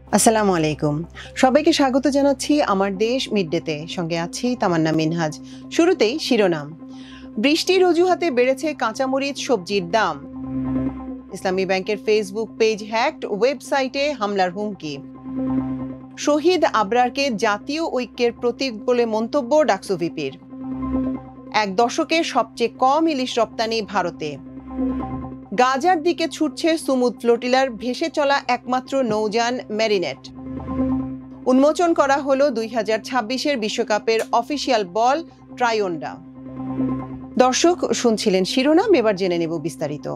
আসসালামু আলাইকুম। সবাইকে স্বাগত জানাচ্ছি আমার দেশ মিডডেতে। সঙ্গে আছি তামান্না মিনহাজ। শুরুতেই শিরোনাম। বৃষ্টির অজুহাতে বেড়েছে কাঁচামরিচ, সবজির দাম। ইসলামী ব্যাংকের ফেসবুক পেজ হ্যাকড, ওয়েবসাইটে হামলার হুমকি। শহীদ আবরারকে জাতীয় ঐক্যের প্রতীক বলে মন্তব্য ডাকসু ভিপির। এক দশকে সবচেয়ে কম ইলিশ রপ্তানি ভারতে। গাজার দিকে ছুটছে সুমুদ ফ্লোটিলার ভেসে চলা একমাত্র নৌযান ম্যারিনেট। উন্মোচন করা হলো 2026-এর বিশ্বকাপের অফিসিয়াল বল ট্রায়োন্ডা। দর্শক, শুনছিলেন শিরোনাম, এবার জেনে নেব বিস্তারিত।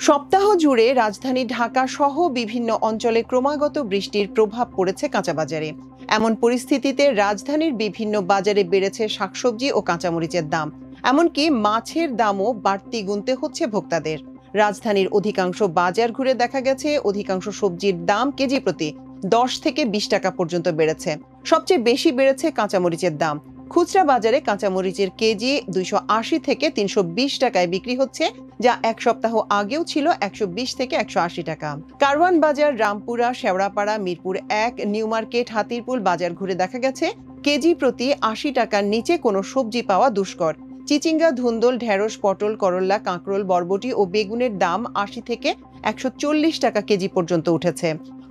সপ্তাহ জুড়ে রাজধানী ঢাকা সহ বিভিন্ন অঞ্চলে ক্রমাগত বৃষ্টির প্রভাব পড়েছে কাঁচাবাজারে। এমন পরিস্থিতিতে রাজধানীর বিভিন্ন বাজারে বেড়েছে শাকসবজি ও কাঁচামরিচের দাম। এমনকি মাছের দামও বাড়তি গুনতে হচ্ছে ভোক্তাদের। রাজধানীর অধিকাংশ বাজার ঘুরে দেখা গেছে অধিকাংশ সবজির দাম কেজি প্রতি 10 থেকে 20 টাকা পর্যন্ত বেড়েছে। সবচেয়ে বেশি বেড়েছে কাঁচামরিচের দাম। খুচরা বাজারে কাঁচামরিচের কেজি 280 থেকে 320 টাকায় বিক্রি হচ্ছে, যা এক সপ্তাহ আগেও ছিল 120 থেকে 180 টাকা। কারওয়ান বাজার, রামপুরা, শেওড়াপাড়া, মিরপুর 1, নিউ মার্কেট, হাতিরপুল বাজার ঘুরে দেখা গেছে কেজি প্রতি 80 টাকার নিচে কোনো সবজি পাওয়া দুষ্কর। চিচিঙ্গা, ধুন্দল, ঢেঁড়স, পটল, করল্লা, কাঁকরোল, বরবটি ও বেগুনের দাম 80 থেকে 140 টাকা কেজি পর্যন্ত উঠেছে।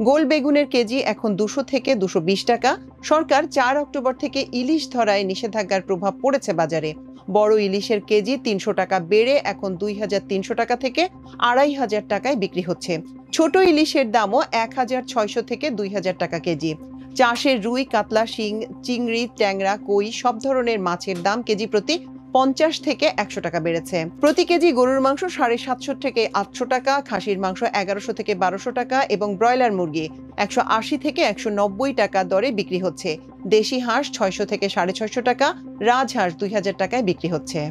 গোল বেগুনের কেজি এখন 200 থেকে 220 টাকা। সরকার 4 অক্টোবর থেকে ইলিশ ধরায় নিষেধাজ্ঞার প্রভাব পড়েছে বাজারে। বড় ইলিশের কেজি 300 টাকা বেড়ে এখন 2300 টাকা থেকে 2500 টাকায় বিক্রি হচ্ছে। ছোট ইলিশের দামও 1600 থেকে 2000 টাকা কেজি। চাষের রুই, কাতলা, শিং, চিংড়ি, ট্যাংরা, কই সব ধরনের মাছের দাম কেজি প্রতি 50 থেকে 100 টাকা বেড়েছে। প্রতি কেজি গরুর মাংস 750 থেকে 800 টাকা, খাসির মাংস 1100 থেকে 1200 টাকা এবং ব্রয়লার মুরগি 180 থেকে 190 টাকা দরে বিক্রি হচ্ছে। দেশি হাঁস 600 থেকে 650 টাকা, রাজহাঁস 2000 টাকায় বিক্রি হচ্ছে।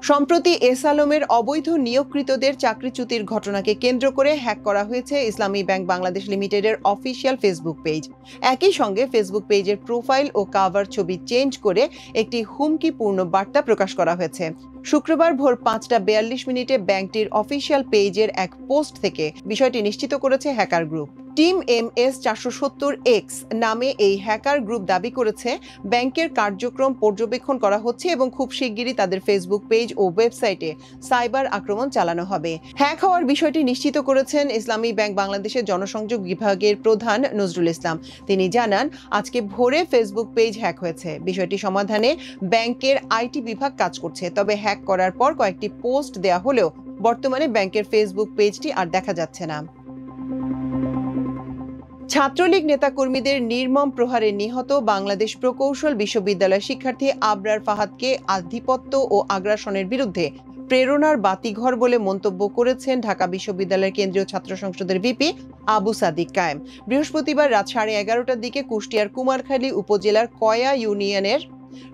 সম্প্রতি এস আলমের অবৈধ নিয়োগকৃতদের চাকরিচ্যুতির ঘটনাকে কেন্দ্র করে হ্যাক করা হয়েছে ইসলামী ব্যাংক বাংলাদেশ লিমিটেডের অফিসিয়াল ফেসবুক পেজ। একই সঙ্গে ফেসবুক পেজের প্রোফাইল ও কাভার ছবি চেঞ্জ করে একটি হুমকিপূর্ণ বার্তা প্রকাশ করা হয়েছে। শুক্রবার ভোর 5:42 ব্যাংকটির অফিসিয়াল পেজের এক পোস্ট থেকে বিষয়টি নিশ্চিত করেছে hacker group. Team MS 470X নামে এই হ্যাকার গ্রুপ দাবি করেছে ব্যাংকের কার্যক্রম পর্যবেক্ষণ করা হচ্ছে এবং খুব শিগগিরই তাদের ফেসবুক পেজ ও ওয়েবসাইটে সাইবার আক্রমণ চালানো হবে। হ্যাক হওয়ার বিষয়টি নিশ্চিত করেছেন ইসলামী ব্যাংক বাংলাদেশের জনসংযোগ বিভাগের প্রধান নজরুল ইসলাম। তিনি জানান, আজকে ভোরে ফেসবুক পেজ হ্যাক হয়েছে। বিষয়টি সমাধানে ব্যাংকের IT বিভাগ কাজ করছে। তবে হ্যাক করার পর কয়েকটি পোস্ট দেয়া হলেও বর্তমানে ব্যাংকের ফেসবুক পেজটি আর দেখা যাচ্ছে না। ছাত্রলীগ নেতাকর্মীদের নির্মম প্রহারে নিহত বাংলাদেশ প্রকৌশল বিশ্ববিদ্যালয়ের শিক্ষার্থী আবরার ফাহাদকে আধিপত্য ও আগ্রাসনের বিরুদ্ধে প্রেরণার বাতিঘর বলে মন্তব্য করেছেন ঢাকা বিশ্ববিদ্যালয়ের কেন্দ্রীয় ছাত্র সংসদের ভিপি আবু সাদিক কায়েম। বৃহস্পতিবার রাত 11:30টার দিকে কুষ্টিয়ার কুমারখালী উপজেলার কয়া ইউনিয়নের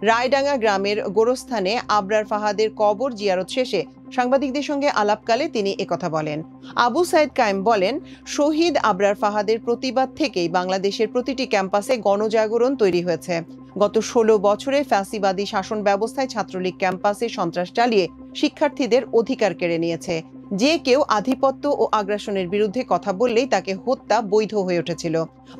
রায়ডাঙ্গা গ্রামের গোরস্থানে আবরার ফাহাদের কবর জিয়ারত শেষে সাংবাদিকদের সঙ্গে আলাপকালে তিনি একথা বলেন। আবু সাইদ কায়েম বলেন, শহীদ আবরার ফাহাদের প্রতিবাদ থেকেই বাংলাদেশের প্রতিটি ক্যাম্পাসে গণজাগরণ তৈরি হয়েছে। গত 16 বছরে ফ্যাসিবাদী শাসন ব্যবস্থায় ছাত্রলীগ ক্যাম্পাসে সন্ত্রাস চালিয়ে শিক্ষার্থীদের অধিকার কেড়ে নিয়েছে। যে কেউ আধিপত্য ও আগ্রাসনের বিরুদ্ধে কথা বললেই তাকে হত্যা বৈধ হয়ে উঠেছিল।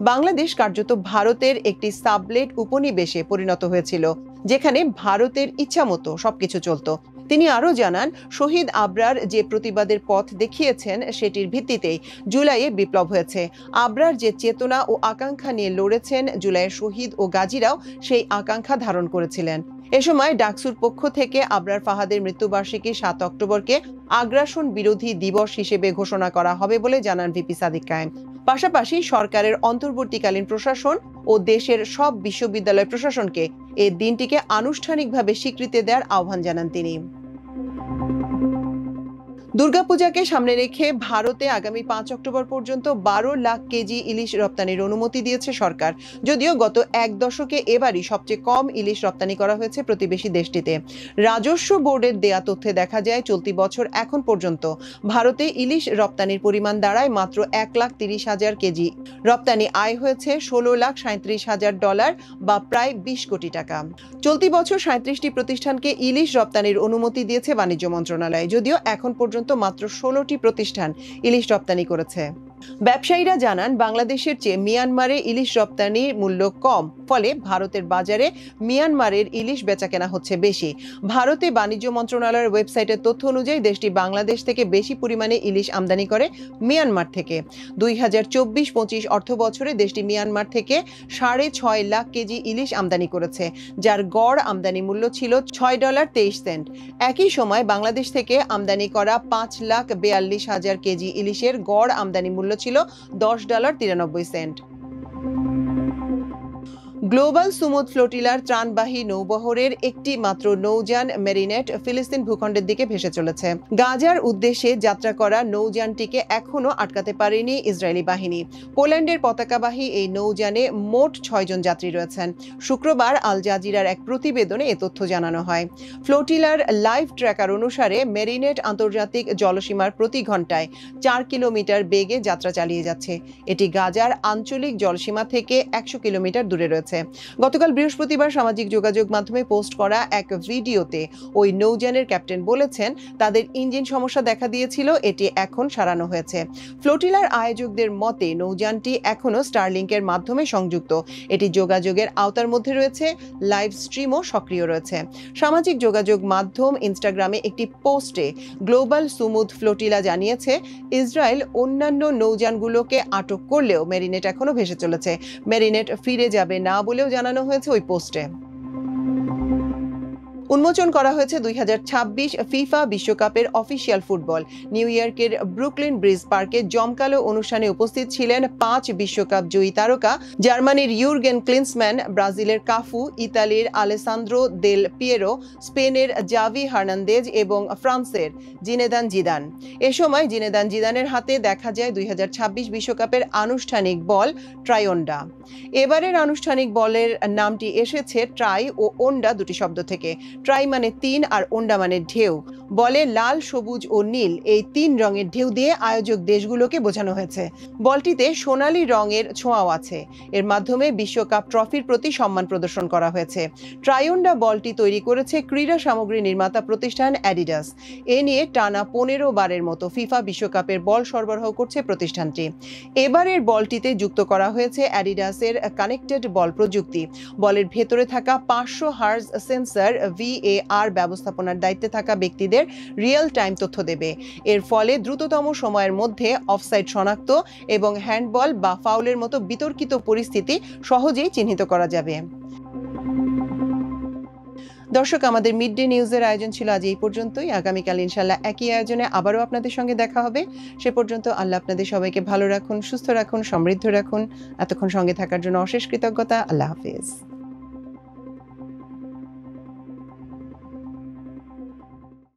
বাংলাদেশ কার্যত ভারতের একটি সাবলেট উপনিবেশে পরিণত হয়েছিল, যেখানে ভারতের ইচ্ছামতো সবকিছু চলত। তিনি আরও জানান, শহীদ আবরার যে প্রতিবাদের পথ দেখিয়েছেন সেটির ভিত্তিতেই জুলাইয়ে বিপ্লব হয়েছে। আবরার যে চেতনা ও আকাঙ্ক্ষা নিয়ে লড়েছেন, জুলাইয়ের শহীদ ও গাজীরাও সেই আকাঙ্ক্ষা ধারণ করেছিলেন। এ সময় ডাকসুর পক্ষ থেকে আবরার ফাহাদের মৃত্যুবার্ষিকী 7 অক্টোবরকে আগ্রাসন বিরোধী দিবস হিসেবে ঘোষণা করা হবে বলে জানান ভিপি সাদিক কায়েম। পাশাপাশি সরকারের অন্তর্বর্তীকালীন প্রশাসন ও দেশের সব বিশ্ববিদ্যালয় প্রশাসনকে এই দিনটিকে আনুষ্ঠানিকভাবে স্বীকৃতি দেওয়ার আহ্বান জানান তিনি। দুর্গাপূজাকে সামনে রেখে ভারতে আগামী 5 অক্টোবর পর্যন্ত 12 লাখ কেজি ইলিশ রপ্তানির অনুমতি দিয়েছে সরকার। যদিও গত এক দশকে এবারই সবচেয়ে কম ইলিশ রপ্তানি করা হয়েছে প্রতিবেশী দেশটিতে। রাজস্ব বোর্ডের দেয়া তথ্যে দেখা যায়, চলতি বছর এখন পর্যন্ত ভারতে ইলিশ রপ্তানির পরিমাণ দাঁড়ায় মাত্র 1,30,000 কেজি। রপ্তানি আয় হয়েছে $16,37,000 বা প্রায় 20 কোটি টাকা। চলতি বছর 37টি প্রতিষ্ঠানকে ইলিশ রপ্তানির অনুমতি দিয়েছে বাণিজ্য মন্ত্রণালয়। যদিও এখন পর্যন্ত মাত্র 16টি প্রতিষ্ঠান ইলিশ রপ্তানি করেছে। ব্যবসায়ীরা জানান, বাংলাদেশের চেয়ে মিয়ানমারে ইলিশ রপ্তানির মূল্য কম, ফলে ভারতের বাজারে মিয়ানমারের ইলিশ বেচাকেনা হচ্ছে বেশি। ভারতে বাণিজ্য মন্ত্রণালয়ের ওয়েবসাইটের তথ্য অনুযায়ী দেশটি বাংলাদেশ থেকে বেশি পরিমাণে ইলিশ আমদানি করে মিয়ানমার থেকে। 2024-25 অর্থ বছরে দেশটি মিয়ানমার থেকে 6.5 লাখ কেজি ইলিশ আমদানি করেছে, যার গড় আমদানি মূল্য ছিল $6.23। একই সময় বাংলাদেশ থেকে আমদানি করা 5,42,000 কেজি ইলিশের গড় আমদানি মূল্য ছিল $10.93। গ্লোবাল সুমুদ ফ্লোটিলার ত্রাণবাহী নৌবহরের একটি মাত্র নৌযান মেরিনেট ফিলিস্তিন ভূখণ্ডের দিকে ভেসে চলেছে। গাজার উদ্দেশ্যে যাত্রা করা নৌযানটিকে এখনও আটকাতে পারেনি ইসরায়েলি বাহিনী। পোল্যান্ডের পতাকাবাহী এই নৌযানে মোট 6 জন যাত্রী রয়েছেন। শুক্রবার আল জাজিরার এক প্রতিবেদনে এ তথ্য জানানো হয়। ফ্লোটিলার লাইভ ট্র্যাকার অনুসারে মেরিনেট আন্তর্জাতিক জলসীমার প্রতি ঘন্টায় 4 কিলোমিটার বেগে যাত্রা চালিয়ে যাচ্ছে। এটি গাজার আঞ্চলিক জলসীমা থেকে 100 কিলোমিটার দূরে রয়েছে। গতকাল বৃহস্পতিবার সামাজিক যোগাযোগ মাধ্যমে পোস্ট করা এক ভিডিওতে ওই নৌযানের ক্যাপ্টেন বলেছেন, তাদের ইঞ্জিন সমস্যা দেখা দিয়েছিল, এটি এখন সারানো হয়েছে। ফ্লোটিলার আয়োজকদের মতে নৌযানটি এখনও স্টারলিংকের মাধ্যমে সংযুক্ত। এটি যোগাযোগের আওতার মধ্যে রয়েছে, লাইভ স্ট্রিমও সক্রিয় রয়েছে। সামাজিক যোগাযোগ মাধ্যম ইনস্টাগ্রামে একটি পোস্টে গ্লোবাল সুমুদ ফ্লোটিলা জানিয়েছে, ইসরায়েল অন্যান্য নৌযানগুলোকে আটক করলেও মেরিনেট এখনও ভেসে চলেছে। মেরিনেট ফিরে যাবে না বলেও জানানো হয়েছে ওই পোস্টে। উন্মোচন করা হয়েছে 2026 ফিফা বিশ্বকাপের অফিসিয়াল ফুটবল। নিউ ইয়র্কের ব্রুকলিন ব্রিজ পার্কে জমকালো অনুষ্ঠানে উপস্থিত ছিলেন 5 বিশ্বকাপ জয়ী তারকা, জার্মানির ইউরগেন ক্লিন্সম্যান, ব্রাজিলের কাফু, ইতালির আলেসান্দ্রো দেল পিয়েরো, স্পেনের জাভি হার্নান্দেজ এবং ফ্রান্সের জিনেদান জিদান। এ সময় জিনেদান জিদানের হাতে দেখা যায় 2026 বিশ্বকাপের আনুষ্ঠানিক বল ট্রাইওন্ডা। এবারের আনুষ্ঠানিক বলের নামটি এসেছে ট্রাই ও ওন্ডা দুটি শব্দ থেকে। ট্রাই মানে 3 আর ওন্ডা মানে ঢেউ। বলে লাল, সবুজ ও নীল এই 3 রঙের ঢেউ দিয়ে আয়োজক দেশগুলোকে বোঝানো হয়েছে। বলটিতে সোনালী রঙের ছোঁয়াও আছে। এর মাধ্যমে বিশ্বকাপ ট্রফির প্রতি সম্মান প্রদর্শন করা হয়েছে। ট্রাইওন্ডা বলটি তৈরি করেছে ক্রীড়া সামগ্রী নির্মাতা প্রতিষ্ঠান অ্যাডিডাস। এ নিয়ে টানা 15 বারের মতো ফিফা বিশ্বকাপের বল সরবরাহ করছে প্রতিষ্ঠানটি। এবারের বলটিতে যুক্ত করা হয়েছে অ্যাডিডাসের কানেক্টেড বল প্রযুক্তি। বলের ভেতরে থাকা 500 হার্জ সেন্সর VAR ব্যবস্থাপনার দায়িত্বে থাকা ব্যক্তিদের রিয়েল টাইম তথ্য দেবে। এর ফলে দ্রুততম সময়ের মধ্যে অফসাইড শনাক্ত এবং হ্যান্ডবল বা ফাউলের মতো বিতর্কিত পরিস্থিতি সহজেই চিহ্নিত করা যাবে। দর্শক, আমাদের মিড ডে নিউজের আয়োজন ছিল আজ এই পর্যন্তই। আগামীকাল ইনশাল্লাহ একই আয়োজনে আবারও আপনাদের সঙ্গে দেখা হবে। সে পর্যন্ত আল্লাহ আপনাদের সবাইকে ভালো রাখুন, সুস্থ রাখুন, সমৃদ্ধ রাখুন। এতক্ষণ সঙ্গে থাকার জন্য অশেষ কৃতজ্ঞতা। আল্লাহ হাফেজ।